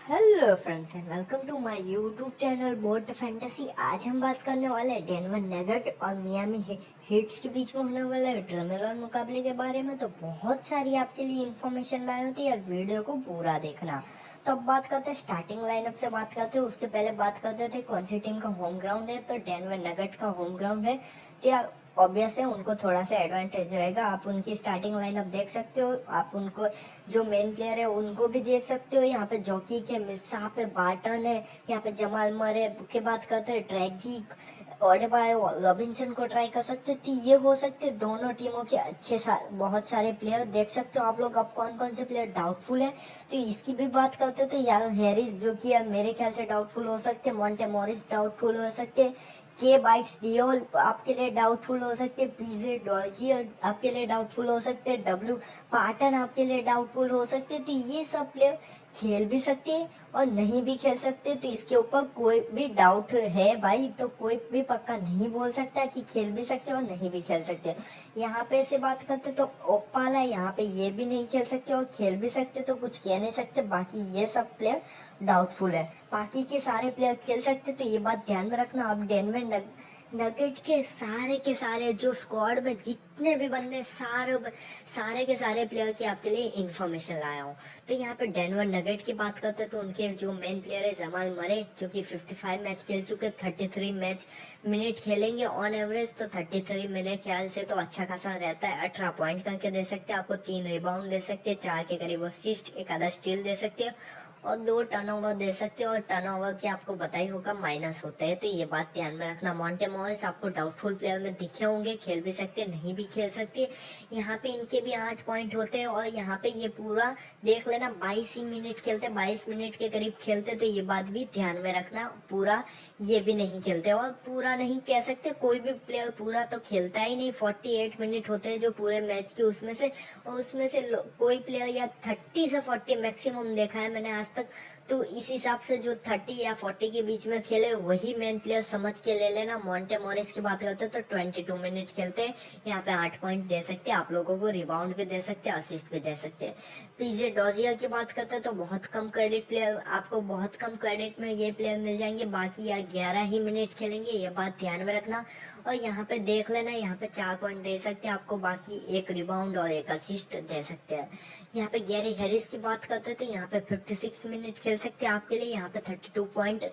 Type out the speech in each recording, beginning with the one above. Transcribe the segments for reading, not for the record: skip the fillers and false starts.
Hello friends and welcome to my YouTube channel boat fantasy. आज हम बात करने वाले हैं डेनवर नगेट और मियामी हीट्स के बीच में होने वाले ड्रमेलॉन मुकाबले के बारे में। तो बहुत सारी आपके लिए इन्फॉर्मेशन लाई होती है, वीडियो को पूरा देखना। तो अब बात करते हैं स्टार्टिंग लाइनअप से बात करते हैं। उसके पहले बात करते थे कौन सी टीम का होम ग्राउंड है। तो डेनवर नगेट का होम ग्राउंड है। क्या ऑब्वियस है, उनको थोड़ा सा एडवांटेज रहेगा। आप उनकी स्टार्टिंग लाइनअप देख सकते हो, आप उनको जो मेन प्लेयर है उनको भी देख सकते हो। यहाँ पे जॉकी के मिल्सा पे बार्टन है, यहाँ पे जमाल मरे के बात करते हैं ट्रैजी ओडेबाय रॉबिन्सन को ट्राई कर सकते हो। तो ये हो सकते दोनों टीमों के बहुत सारे प्लेयर देख सकते हो आप लोग। अब कौन कौन से प्लेयर डाउटफुल है तो इसकी भी बात करते हो। तो यार हैरिस जो कि मेरे ख्याल से डाउटफुल हो सकते, मॉन्टे मॉरिस डाउटफुल हो सकते, के बाइट्स डियोल आपके लिए डाउटफुल हो सकते, पीजे डॉर्जियर आपके लिए डाउटफुल हो सकते, डब्ल्यू पाटन आपके लिए डाउटफुल हो सकते। तो ये सब प्लेयर खेल भी सकते हैं और नहीं भी खेल सकते। तो इसके ऊपर कोई भी डाउट है भाई, तो कोई भी पक्का नहीं बोल सकता कि खेल भी सकते और नहीं भी खेल सकते। यहाँ पे से बात करते तो ओपाला यहाँ पे ये भी नहीं खेल सकते और खेल भी सकते, तो कुछ कह नहीं सकते। बाकी ये सब प्लेयर डाउटफुल है, बाकी के सारे प्लेयर खेल सकते। तो ये बात ध्यान में रखना। अब डेनवर नगेट्स के सारे जो स्क्वाड में जितने भी बंदे सारे के सारे प्लेयर की आपके लिए इंफॉर्मेशन लाया हूँ। तो यहाँ पे डेनवर नगेट की बात करते हैं तो उनके जो मेन प्लेयर है जमाल मरे, जो कि 55 मैच खेल चुके, 33 मैच मिनट खेलेंगे ऑन एवरेज। तो 33 मेरे ख्याल से तो अच्छा खासा रहता है। 18 पॉइंट करके दे सकते हैं आपको, 3 रिबाउंड दे सकते हैं, 4 के करीब असिस्ट, एक आधा स्टील दे सकते हैं और 2 टर्नओवर दे सकते हैं। और टर्नओवर के आपको पता ही होगा माइनस होते हैं, तो ये बात ध्यान में रखना। मॉन्टे मॉरिस आपको डाउटफुल प्लेयर में दिखे होंगे, खेल भी सकते नहीं भी खेल सकते। यहाँ पे इनके भी 8 पॉइंट होते हैं और यहाँ पे ये पूरा देख लेना 22 ही मिनट खेलते, 22 मिनट के करीब खेलते। तो ये बात भी ध्यान में रखना, पूरा ये भी नहीं खेलते। और पूरा नहीं कह सकते, कोई भी प्लेयर पूरा तो खेलता ही नहीं। 48 मिनट होते हैं जो पूरे मैच के, उसमें से और उसमें से कोई प्लेयर या 30 से 40 मैक्सिमम देखा है मैंने आज तक। तो इस हिसाब से जो 30 या 40 के बीच में खेले वही मेन प्लेयर समझ के ले लेना। मॉन्टे मॉरिस की बात करते तो 22 मिनट खेलते हैं, यहाँ पे 8 पॉइंट दे सकते हैं आप लोगों को, रिबाउंड भी दे सकते हैं, असिस्ट भी दे सकते हैं। पीजे डॉजियर की बात करते हैं तो बहुत कम क्रेडिट प्लेयर, आपको बहुत कम क्रेडिट में ये प्लेयर मिल जाएंगे। बाकी या 11 ही मिनट खेलेंगे, ये बात ध्यान में रखना। और यहाँ पे देख लेना, यहाँ पे 4 पॉइंट दे सकते हैं आपको, बाकी 1 रिबाउंड और 1 असिस्ट दे सकते हैं। यहाँ पे गैरी हैरिस की बात करते हैं तो यहाँ पे 56 मिनट खेल सकते हैं आपके लिए, यहाँ पे 32 पॉइंट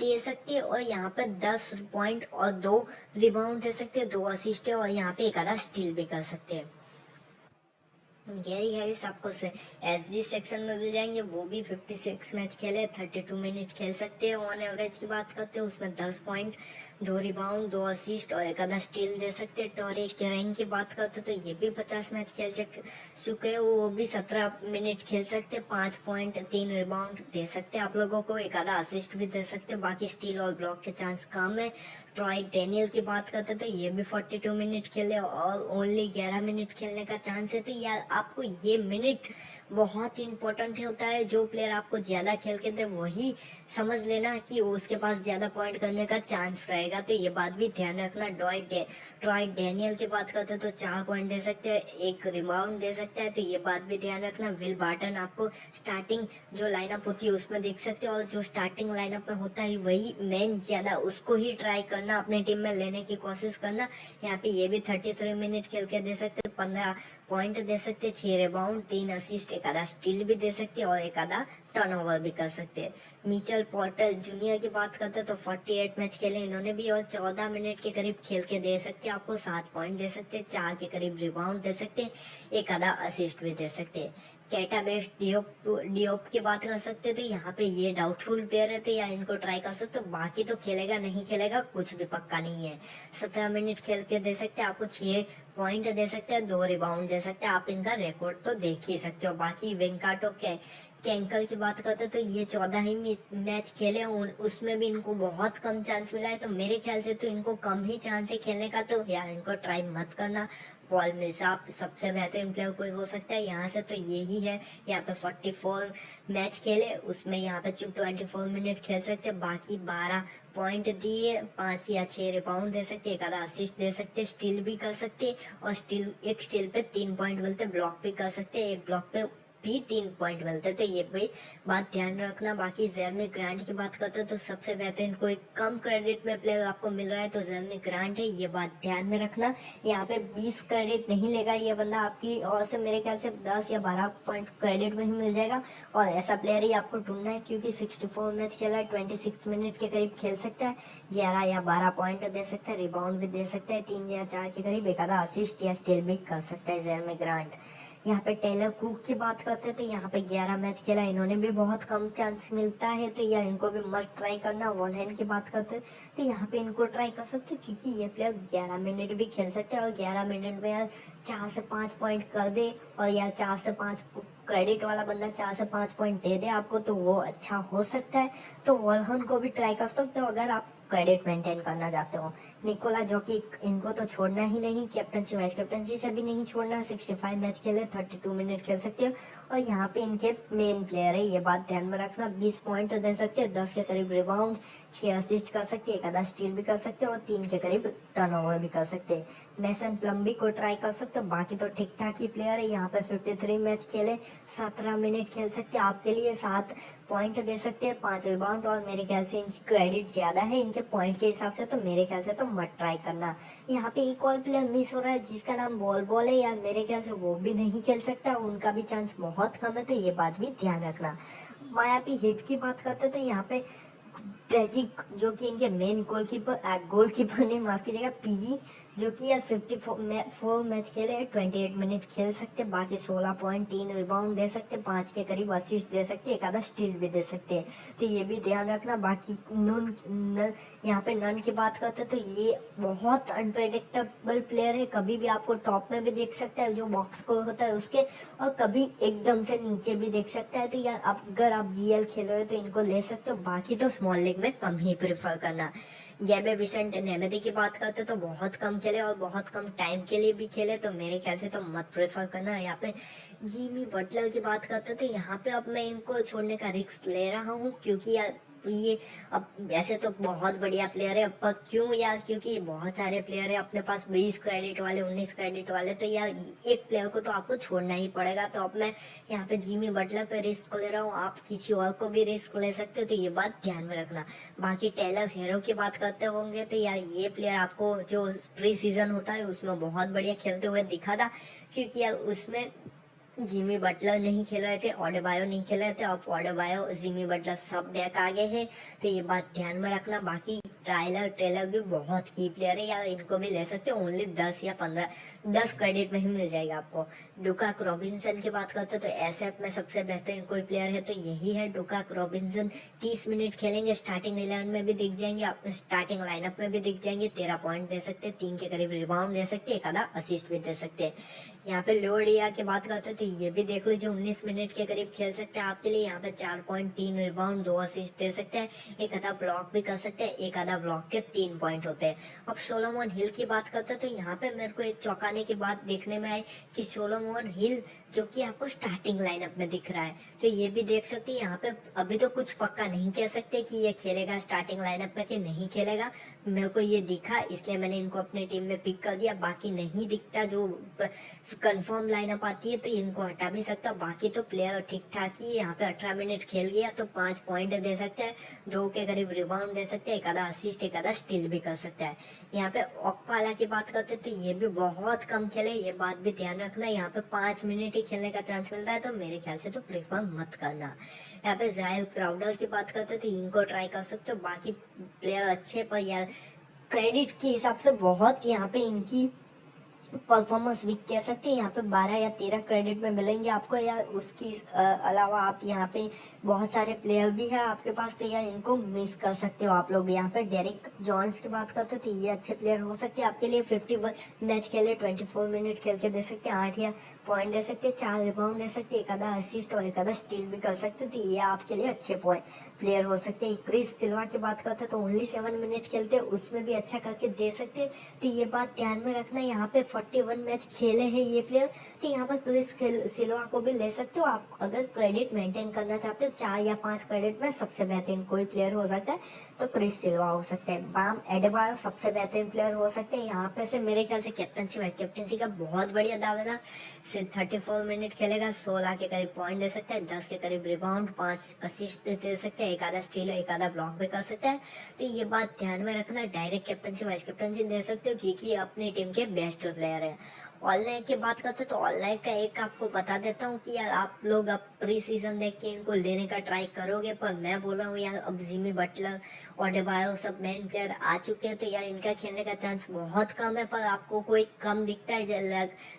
दे सकते हैं और यहाँ पे 10 पॉइंट और 2 रिबाउंड दे सकते हैं, 2 असिस्ट है और यहाँ पे एक आधा स्टील भी कर सकते हैं। गैरी हैरिस आपको एसजी सेक्शन में मिल जाएंगे, वो भी 56 मैच खेले, 32 मिनट खेल सकते हैं। ऑन एवरेज की बात करते हैं उसमें 10 पॉइंट, 2 रिबाउंड, 2 असिस्ट और एक आधा स्टील दे सकते हैं। टॉरी केरेन की बात करते हैं तो ये भी 50 मैच खेल चुके हैं, वो भी 17 मिनट खेल सकते हैं, 5 पॉइंट, 3 रिबाउंड दे सकते हैं आप लोगों को, एक आधा असिस्ट भी दे सकते हैं। बाकी स्टील और ब्लॉक के चांस कम है। ट्रॉय डेनियल की बात करते तो ये भी 42 मिनट खेले और ओनली 11 मिनट खेलने का चांस है। तो यार आपको ये मिनट बहुत इंपॉर्टेंट होता है। जो प्लेयर आपको ज्यादा खेल के दे वही समझ लेना कि उसके पास ज्यादा पॉइंट करने का चांस रहेगा। तो ये बात भी ध्यान रखना। ट्रॉय डेनियल की बात करते तो 4 पॉइंट दे सकते हैं, 1 रिबाउंड दे सकता है, तो ये बात भी ध्यान रखना। विल बार्टन आपको स्टार्टिंग जो लाइनअप होती है उसमें देख सकते हो और जो स्टार्टिंग लाइनअप में होता है वही मेन ज्यादा उसको ही ट्राई करना, अपने टीम में लेने की कोशिश करना। यहाँ पे ये भी 33 मिनट खेल के दे सकते, 15 पॉइंट दे सकते, 6 रिबाउंड, 3 असिस्ट, एक आधा स्टील भी दे सकते और एक आधा टर्नओवर भी कर सकते हैं। मिचेल पोर्टर जूनियर की बात करते तो 48 मैच खेले इन्होंने भी और 14 मिनट के करीब खेल के दे सकते हैं आपको, 7 पॉइंट दे सकते, 4 के करीब रिबाउंड दे सकते, एक आधा असिस्ट भी दे सकते। कैटा बेस्ट डियोप की बात कर सकते तो यहाँ पे ये डाउटफुल प्लेयर है, तो या इनको ट्राई कर सकते हो। बाकी तो खेलेगा नहीं खेलेगा कुछ भी पक्का नहीं है। 17 मिनट खेल के दे सकते हैं आपको, 6 पॉइंट दे सकते हैं, 2 रिबाउंड दे सकते हैं, आप इनका रिकॉर्ड तो देख ही सकते हो। बाकी वेंकाटो कैंकल की बात करते तो ये 14 ही मैच खेले, उसमें भी इनको बहुत कम चांस मिला है। तो मेरे ख्याल से तो इनको कम ही चांस है खेलने का, तो यार इनको ट्राई मत करना। पॉल मिलसाप सबसे बेहतरीन प्लेयर कोई हो सकता है यहाँ से, तो यही है। यहाँ पे 44 मैच खेले, उसमें यहाँ पे 24 मिनट खेल सकते, बाकी 12 पॉइंट दिए, 5 या 6 रिबाउंड दे सकते, एक आधा असिस्ट दे सकते, स्टील भी कर सकते और एक स्टील पे 3 पॉइंट मिलते, ब्लॉक भी कर सकते, एक ब्लॉक पे भी 3 पॉइंट मिलते हैं, तो ये भी बात ध्यान रखना। बाकी जेरेमी ग्रांट की बात करते हैं तो सबसे बेहतरीन कोई कम क्रेडिट में प्लेयर आपको मिल रहा है तो जेरेमी ग्रांट है, ये बात ध्यान में रखना। यहाँ पे 20 क्रेडिट नहीं लेगा ये बंदा आपकी, और से मेरे ख्याल से 10 या 12 पॉइंट क्रेडिट में ही मिल जाएगा, और ऐसा प्लेयर ही आपको ढूंढना है क्योंकि 64 मैच खेला है, 26 मिनट के करीब खेल सकता है, 11 या 12 पॉइंट दे सकता है, रिबाउंड भी दे सकता है, 3 या 4 के करीब, एक आधा असिस्ट या स्टील भी कर सकता है जेरेमी ग्रांट। यहाँ पे टेलर कुक की बात करते हैं तो यहाँ पे 11 मैच खेला, इन्होंने भी बहुत कम चांस मिलता है, तो या इनको भी मस्ट ट्राई करना। वॉलहैन की बात करते हैं तो यहाँ पे इनको ट्राई कर सकते हैं क्योंकि ये प्लेयर 11 मिनट भी खेल सकते हैं, और 11 मिनट में यार 4 से 5 पॉइंट कर दे, और यार 4 से 5 क्रेडिट वाला बंदा 4 से 5 पॉइंट दे दे आपको, तो वो अच्छा हो सकता है। तो वॉलहैन को भी ट्राई कर सकते हो अगर आप क्रेडिट मेंटेन करना चाहते हो। निकोला जोकिक, इनको तो छोड़ना ही नहीं, कैप्टनसी वाइस कैप्टनसी से भी नहीं छोड़ना। 65 मैच खेले, 32 मिनट खेल सकते हो, और यहाँ पे इनके मेन प्लेयर है, ये बात ध्यान में रखना। 20 पॉइंट दे सकते हैं, 10 के करीब रिबाउंड, 6 असिस्ट कर सकते हैं, एक आधा स्टील भी कर सकते हो, और 3 के करीब टर्नओवर भी कर सकते हैं। मेसन प्लम्बी को ट्राई कर सकते हो, बाकी तो ठीक ठाक ही प्लेयर है। यहाँ पे 53 मैच खेले, 17 मिनट खेल सकते हैं, आपके लिए 7 पॉइंट दे सकते हैं, 5 रिबाउंड, और मेरे ख्याल से इनकी क्रेडिट ज्यादा है इनके पॉइंट के हिसाब से, तो मेरे ख्याल से तो मत ट्राई करना। यहाँ पे एक और प्लेयर मिस हो रहा है जिसका नाम बॉल बॉल है, यार मेरे ख्याल से वो भी नहीं खेल सकता, उनका भी चांस बहुत कम है, तो ये बात भी ध्यान रखना। मायापी हिट की बात करते तो यहाँ पे ट्रेजिक, जो कि इनके मेन गोलकीपर ने, माफ कीजिएगा, पीजी, जो कि यार 54 मैच खेले, 28 मिनट खेल सकते, बाकी 16 पॉइंट, 3 रिबाउंड दे सकते, 5 के करीब असिस्ट दे सकते, एक आधा स्टील भी दे सकते हैं, तो ये भी ध्यान रखना। बाकी यहाँ पे नन की बात करते तो ये बहुत अनप्रेडिक्टेबल प्लेयर है, कभी भी आपको टॉप में भी देख सकता है जो बॉक्स स्कोर होता है उसके, और कभी एकदम से नीचे भी देख सकता है, तो यार अगर आप जीएल खेल रहे हो तो इनको ले सकते हो, बाकी तो स्मॉल लीग में कम ही प्रेफर करना। गैबे विसेंट नेमेदी की बात करते तो बहुत कम खेले और बहुत कम टाइम के लिए भी खेले, तो मेरे ख्याल से तो मत प्रेफर करना। यहाँ पे जिमी बटलर की बात करते तो यहाँ पे अब मैं इनको छोड़ने का रिस्क ले रहा हूँ, क्योंकि यार ये अब ऐसे तो बहुत बढ़िया प्लेयर है, पर क्यों यार, क्योंकि बहुत सारे प्लेयर है अपने पास, 20 क्रेडिट वाले, 19 क्रेडिट वाले, तो यार एक प्लेयर को तो आपको छोड़ना ही पड़ेगा। तो अब मैं यहाँ पे जिमी बटलर पे रिस्क ले रहा हूँ, आप किसी और को भी रिस्क ले सकते हो, तो ये बात ध्यान में रखना। बाकी टेलर हेरो की बात करते होंगे तो यार ये प्लेयर आपको जो प्री सीजन होता है उसमें बहुत बढ़िया खेलते हुए दिखा था, क्योंकि यार उसमें जिमी बटलर नहीं खेल रहे थे, ऑडेबायो नहीं खेल रहे थे, अब ऑडेबायो, जिमी बटलर सब बैक आ गए हैं, तो ये बात ध्यान में रखना। बाकी टाइलर टेलर भी बहुत की प्लेयर है यार, इनको भी ले सकते हो, ओनली 10 या 15, 10 क्रेडिट में ही मिल जाएगा आपको। डुकाक रॉबिन्सन की बात करते तो एसएफ में सबसे बेहतरीन कोई प्लेयर है तो यही है डुकाक रॉबिन्सन। 30 मिनट खेलेंगे, स्टार्टिंग 11 में भी दिख जाएंगे, अपने स्टार्टिंग लाइनअप में भी दिख जाएंगे, 13 पॉइंट दे सकते हैं, 3 के करीब रिबाउंड दे सकते हैं, एक आधा असिस्ट भी दे सकते हैं। यहाँ पे लोडिया की बात करते हैं तो ये भी देख लीजिए, 19 मिनट के करीब खेल सकते हैं आपके लिए, यहाँ पे 4 पॉइंट, 3 रिबाउंड, 2 असिस्ट दे सकते हैं, एक आधा ब्लॉक भी कर सकते हैं, एक आधा ब्लॉक के 3 पॉइंट होते हैं। अब सोलोमन हिल की बात करते हैं तो यहाँ पे मेरे को एक चौंकाने की बात देखने में आई कि सोलोमन हिल जो कि आपको स्टार्टिंग लाइनअप में दिख रहा है, तो ये भी देख सकते हैं। यहाँ पे अभी तो कुछ पक्का नहीं कह सकते कि ये खेलेगा स्टार्टिंग लाइनअप में कि नहीं खेलेगा, मेरे को ये दिखा इसलिए मैंने इनको अपनी टीम में पिक कर दिया, बाकी नहीं दिखता, जो कंफर्म लाइनअप आती है तो इनको हटा भी सकता, बाकी तो प्लेयर ठीक ठाक ही। यहाँ पे 18 मिनट खेल गया तो 5 पॉइंट दे सकते हैं, 2 के करीब रिबाउंड दे सकते हैं, एक आधा असिस्ट, एक आधा स्टील भी कर सकता है। यहाँ पे ओकपाला की बात करते हैं तो ये भी बहुत कम खेले, ये बात भी ध्यान रखना। यहाँ पे 5 मिनट ही खेलने का चांस मिलता है, तो मेरे ख्याल से तो प्रेफर मत करना। यहाँ पे जायल क्राउडर की बात करते हैं तो इनको ट्राई कर सकते हो, बाकी प्लेयर अच्छे, पर यार क्रेडिट के हिसाब से बहुत यहाँ पे इनकी परफॉर्मेंस वीक कह सकते हैं। यहाँ पे 12 या 13 क्रेडिट में मिलेंगे आपको, या उसकी अलावा आप यहाँ पे बहुत सारे प्लेयर भी है आपके पास, तो यार इनको मिस कर सकते हो आप लोग। यहाँ पे डेरिक जॉन्स की बात करते तो ये अच्छे प्लेयर हो सकते हैं आपके लिए। 51 मैच खेले, 24 मिनट खेल के दे सकते हैं, 8 या पॉइंट दे सकते हैं, 4 रिबाउंड दे सकते हैं, एक आधा असिस्ट और एक आधा स्टील भी कर सकते, तो ये आपके लिए अच्छे प्लेयर हो सकते हैं। क्रिस सिल्वा की बात करते तो ओनली 7 मिनट खेलते, उसमें भी अच्छा करके दे सकते, तो ये बात ध्यान में रखना। यहाँ पे 41 मैच खेले हैं ये प्लेयर, तो यहाँ पर क्रिस सिल्वा को भी ले सकते हो आप अगर क्रेडिट मेंटेन करना चाहते हो। 4 या 5 क्रेडिट में सबसे बेहतरीन कोई प्लेयर हो सकता है तो क्रिस सिल्वा हो सकता है। बाम एडेबायो सबसे बेहतरीन प्लेयर हो सकते हैं। यहाँ पे से मेरे ख्याल से कैप्टनसी वाइस कैप्टनसी का बहुत बढ़िया दावेदार से 34 मिनट खेलेगा, 16 के करीब पॉइंट दे सकता है, 10 के करीब रिबाउंड, 5 असिस्ट दे सकते हैं, एक आधा स्टील, एक आधा ब्लॉक भी कर सकता है। तो ये बात ध्यान में रखना, डायरेक्ट कैप्टनसी वाइस कैप्टनसी दे सकते हो क्योंकि अपनी टीम के बेस्ट प्लेयर है। ऑनलाइन की बात करते तो ऑनलाइन का एक आपको बता देता हूँ कि यार आप लोग अब प्री सीजन देख के इनको लेने का ट्राई करोगे, पर मैं बोल रहा हूँ यार अब जिमी बटलर और डेबायो सब मेन प्लेयर आ चुके हैं तो यार इनका खेलने का चांस बहुत कम है। पर आपको कोई कम दिखता है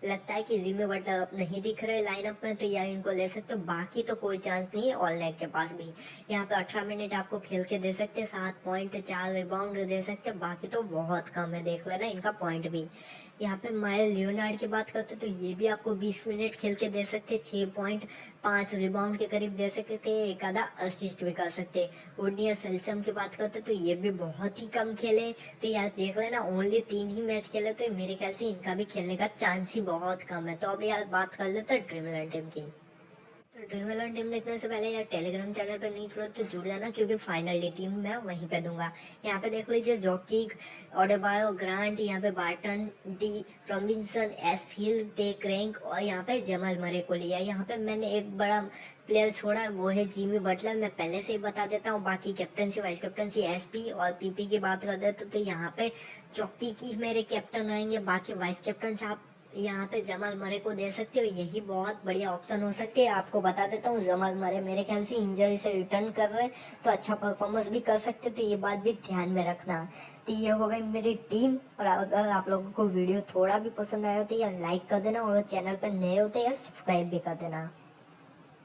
लगता है कि जिमी बटलर नहीं दिख रहे लाइनअप में तो यार इनको ले सकते हो, बाकी तो कोई चांस नहीं है ऑनलाइन के पास भी। यहाँ पे 18 मिनट आपको खेल के दे सकते हैं, 7 पॉइंट 4 रिबाउंड दे सकते हैं, बाकी तो बहुत कम है, देख लेना इनका पॉइंट भी। यहाँ पे माइल लियोनार्ड की बात करते तो ये भी आपको 20 मिनट खेल के दे सकते, 6 पॉइंट 5 रिबाउंड के करीब दे सकते थे, एक आधा असिस्ट भी कर सकते। वुडनिया सेल्सम की बात करते तो ये भी बहुत ही कम खेले, तो यार देख लेना ओनली 3 ही मैच खेले तो मेरे ख्याल से इनका भी खेलने का चांस ही बहुत कम है। तो अब यार बात कर लेते हैं ड्रीमलैंड टीम की। तो ड्रीम इलेवन टीम देखने से पहले यार टेलीग्राम चैनल पर नहीं जुड़े तो जुड़ जाना क्योंकि फाइनल टीम मैं वहीं पे दूंगा। यहाँ पे देख लीजिए जॉकी, ऑडेबायो, ग्रांट, यहाँ पे बार्टन, डी रॉबिन्सन, एस हिल, टेक रैंक और यहाँ पे जमल मरे को लिया। यहाँ पे मैंने एक बड़ा प्लेयर छोड़ा है वो है जिमी बटलर, मैं पहले से ही बता देता हूँ। बाकी कैप्टनसी वाइस कैप्टनसी एसपी और पीपी की बात कर देते तो यहाँ पे जॉकी की मेरे कैप्टन रहेंगे, बाकी वाइस कैप्टन आप यहाँ पे जमाल मरे को दे सकते हो, यही बहुत बढ़िया ऑप्शन हो सकती है। आपको बता देता हूँ जमाल मरे मेरे ख्याल से इंजरी से रिटर्न कर रहे हैं तो अच्छा परफॉर्मेंस भी कर सकते, तो ये बात भी ध्यान में रखना। तो ये हो गई मेरी टीम, और अगर आप लोगों को वीडियो थोड़ा भी पसंद आया हो तो यार लाइक कर देना और चैनल पर नए होते यार सब्सक्राइब भी कर देना।